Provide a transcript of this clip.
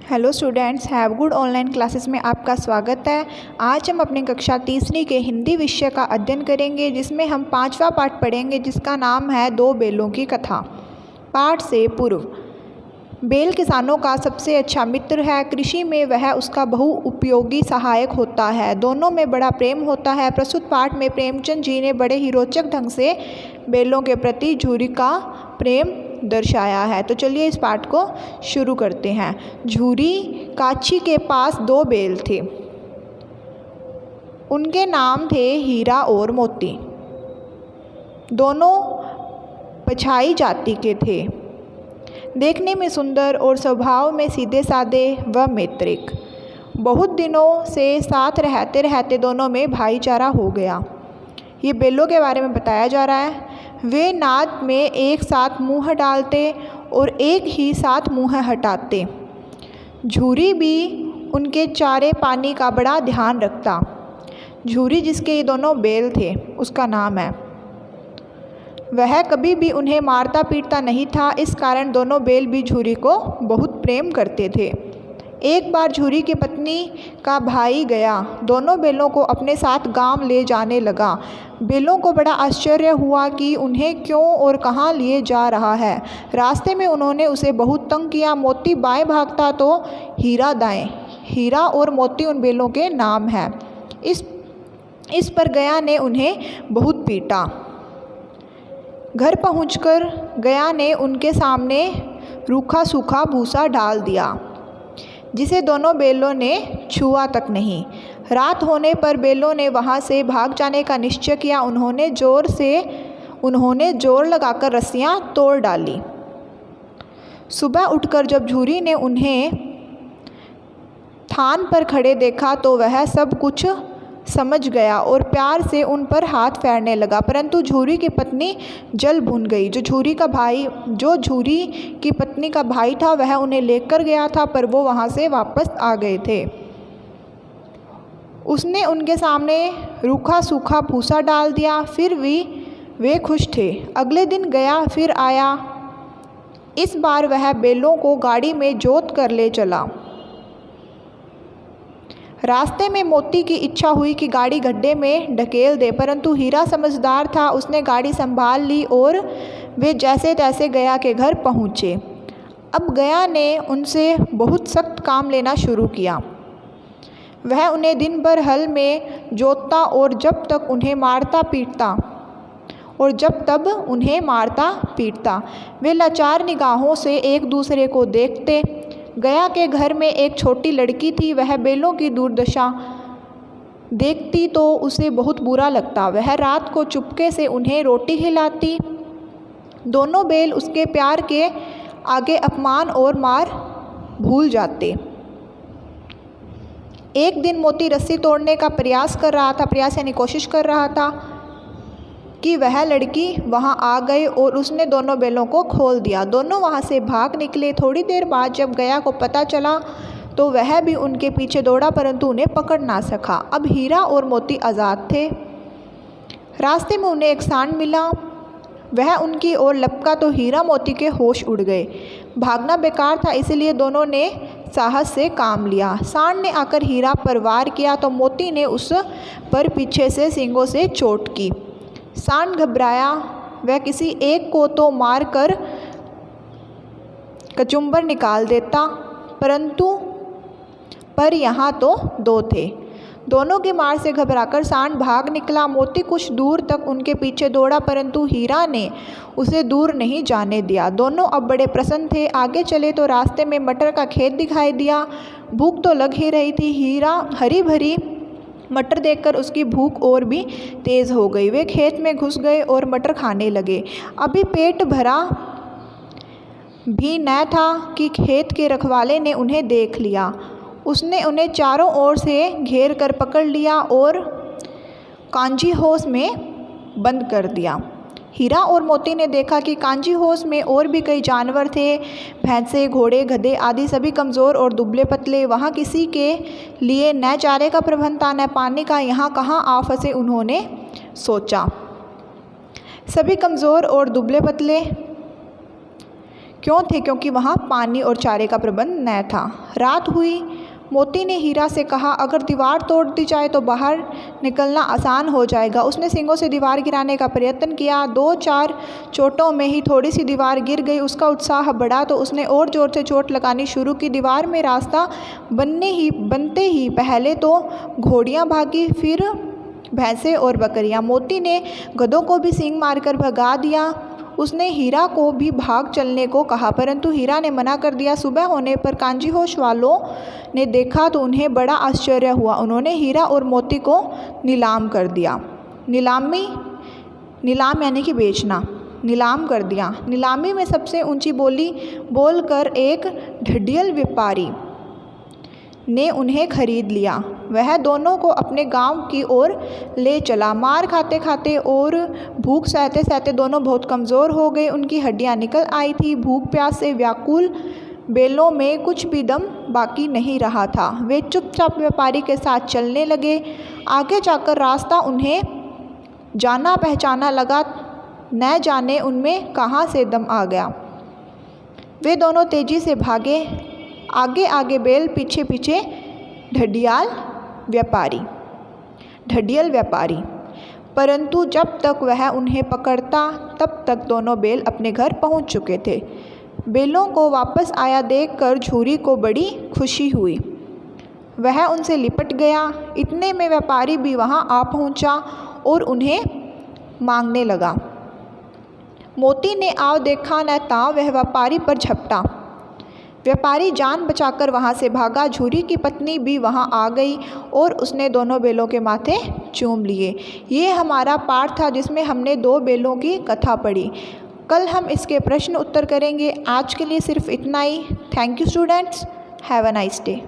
Hello students, have good online classes में आपका स्वागत है। आज हम अपनी कक्षा तीसरी के हिंदी विषय का अध्ययन करेंगे, जिसमें हम 5वां पाठ पढ़ेंगे, जिसका नाम है दो बेलों की कथा। पाठ से पूर्व। बेल किसानों का सबसे अच्छा मित्र है। कृषि में वह उसका बहुउपयोगी सहायक होता है। दोनों में बड़ा प्रेम होता है। प्रस्तुत पाठ में प्रेमचंद जी ने बड़े ही रोचक ढंग से बेलों के प्रति झूरी का प्रेम दर्शाया है। तो चलिए इस पाठ को शुरू करते हैं। झूरी काछी के पास दो बेल थे। उनके नाम थे हीरा और मोती। दोनों पछाई जाति के थे। देखने में सुंदर और स्वभाव में सीधे साधे व मैत्रिक। बहुत दिनों से साथ रहते रहते दोनों में भाईचारा हो गया। ये बेलों के बारे में बताया जा रहा है। वे नाद में एक साथ मुँह डालते और एक ही साथ मुँह हटाते। झूरी भी उनके चारे पानी का बड़ा ध्यान रखता। झूरी, जिसके ये दोनों बेल थे, उसका नाम है। वह कभी भी उन्हें मारता पीटता नहीं था। इस कारण दोनों बेल भी झूरी को बहुत प्रेम करते थे। एक बार झूरी की पत्नी का भाई गया। दोनों बेलों को अपने साथ गांव ले जाने लगा। बेलों को बड़ा आश्चर्य हुआ कि उन्हें क्यों और कहाँ लिए जा रहा है। रास्ते में उन्होंने उसे बहुत तंग किया। मोती बाएं भागता तो हीरा दाएं। हीरा और मोती उन बेलों के नाम हैं। इस पर गया ने उन्हें बहुत पीटा। घर पहुंचकर गया ने उनके सामने रूखा सूखा भूसा डाल दिया, जिसे दोनों बेलों ने छुआ तक नहीं। रात होने पर बेलों ने वहां से भाग जाने का निश्चय किया। उन्होंने जोर लगाकर रस्सियां तोड़ डाली। सुबह उठकर जब झूरी ने उन्हें थान पर खड़े देखा तो वह सब कुछ समझ गया और प्यार से उन पर हाथ फेरने लगा। परंतु झूरी की पत्नी जल भुन गई। जो झूरी की पत्नी का भाई था, वह उन्हें लेकर गया था, पर वो वहाँ से वापस आ गए थे। उसने उनके सामने रूखा सूखा भूसा डाल दिया। फिर भी वे खुश थे। अगले दिन गया फिर आया। इस बार वह बेलों को गाड़ी में जोत कर ले चला। रास्ते में मोती की इच्छा हुई कि गाड़ी गड्ढे में ढकेल दे, परंतु हीरा समझदार था। उसने गाड़ी संभाल ली और वे जैसे तैसे गया के घर पहुँचे। अब गया ने उनसे बहुत सख्त काम लेना शुरू किया। वह उन्हें दिन भर हल में जोतता और जब तब उन्हें मारता पीटता। वे लाचार निगाहों से एक दूसरे को देखते। गया के घर में एक छोटी लड़की थी। वह बेलों की दुर्दशा देखती तो उसे बहुत बुरा लगता। वह रात को चुपके से उन्हें रोटी खिलाती। दोनों बेल उसके प्यार के आगे अपमान और मार भूल जाते। एक दिन मोती रस्सी तोड़ने का कोशिश कर रहा था कि वह लड़की वहां आ गई और उसने दोनों बेलों को खोल दिया। दोनों वहां से भाग निकले। थोड़ी देर बाद जब गया को पता चला तो वह भी उनके पीछे दौड़ा, परंतु उन्हें पकड़ ना सका। अब हीरा और मोती आज़ाद थे। रास्ते में उन्हें एक सांड मिला। वह उनकी ओर लपका तो हीरा मोती के होश उड़ गए। भागना बेकार था, इसलिए दोनों ने साहस से काम लिया। सांड ने आकर हीरा पर वार किया तो मोती ने उस पर पीछे से सींगों से चोट की। सांड घबराया। वह किसी एक को तो मार कर कचुम्बर निकाल देता, पर यहाँ तो दो थे। दोनों की मार से घबराकर सांड भाग निकला। मोती कुछ दूर तक उनके पीछे दौड़ा, परंतु हीरा ने उसे दूर नहीं जाने दिया। दोनों अब बड़े प्रसन्न थे। आगे चले तो रास्ते में मटर का खेत दिखाई दिया। भूख तो लग ही रही थी। हीरा हरी भरी मटर देखकर उसकी भूख और भी तेज़ हो गई। वे खेत में घुस गए और मटर खाने लगे। अभी पेट भरा भी न था कि खेत के रखवाले ने उन्हें देख लिया। उसने उन्हें चारों ओर से घेर कर पकड़ लिया और कांजी होश में बंद कर दिया। हीरा और मोती ने देखा कि कांजी होश में और भी कई जानवर थे। भैंसे, घोड़े, गधे आदि सभी कमज़ोर और दुबले पतले। वहाँ किसी के लिए न चारे का प्रबंध था न पानी का। यहाँ कहाँ आ फंसे, उन्होंने सोचा। सभी कमज़ोर और दुबले पतले क्यों थे? क्योंकि वहाँ पानी और चारे का प्रबंध न था। रात हुई। मोती ने हीरा से कहा, अगर दीवार तोड़ दी जाए तो बाहर निकलना आसान हो जाएगा। उसने सींगों से दीवार गिराने का प्रयत्न किया। 2-4 चोटों में ही थोड़ी सी दीवार गिर गई। उसका उत्साह बढ़ा तो उसने और ज़ोर से चोट लगानी शुरू की। दीवार में रास्ता बनते ही पहले तो घोड़ियाँ भागी, फिर भैंसें और बकरियाँ। मोती ने गधों को भी सींग मारकर भगा दिया। उसने हीरा को भी भाग चलने को कहा, परंतु हीरा ने मना कर दिया। सुबह होने पर कांजी होश वालों ने देखा तो उन्हें बड़ा आश्चर्य हुआ। उन्होंने हीरा और मोती को नीलाम कर दिया। नीलाम यानी कि बेचना, नीलाम कर दिया। नीलामी में सबसे ऊंची बोली बोलकर एक ढडियल व्यापारी ने उन्हें खरीद लिया। वह दोनों को अपने गांव की ओर ले चला। मार खाते खाते और भूख सहते सहते दोनों बहुत कमज़ोर हो गए। उनकी हड्डियां निकल आई थी। भूख प्यास से व्याकुल बैलों में कुछ भी दम बाकी नहीं रहा था। वे चुपचाप व्यापारी के साथ चलने लगे। आगे जाकर रास्ता उन्हें जाना पहचाना लगा, न जाने उनमें कहाँ से दम आ गया। वे दोनों तेज़ी से भागे, आगे आगे बैल, पीछे पीछे ढडियल व्यापारी। परंतु जब तक वह उन्हें पकड़ता तब तक दोनों बैल अपने घर पहुंच चुके थे। बैलों को वापस आया देखकर झूरी को बड़ी खुशी हुई। वह उनसे लिपट गया। इतने में व्यापारी भी वहां आ पहुंचा और उन्हें मांगने लगा। मोती ने आव देखा न ताव वह व्यापारी पर झपटा। व्यापारी जान बचाकर वहां से भागा। झूरी की पत्नी भी वहां आ गई और उसने दोनों बैलों के माथे चूम लिए। ये हमारा पाठ था जिसमें हमने 2 बैलों की कथा पढ़ी। कल हम इसके प्रश्न उत्तर करेंगे। आज के लिए सिर्फ इतना ही। Thank you students. Have a nice day.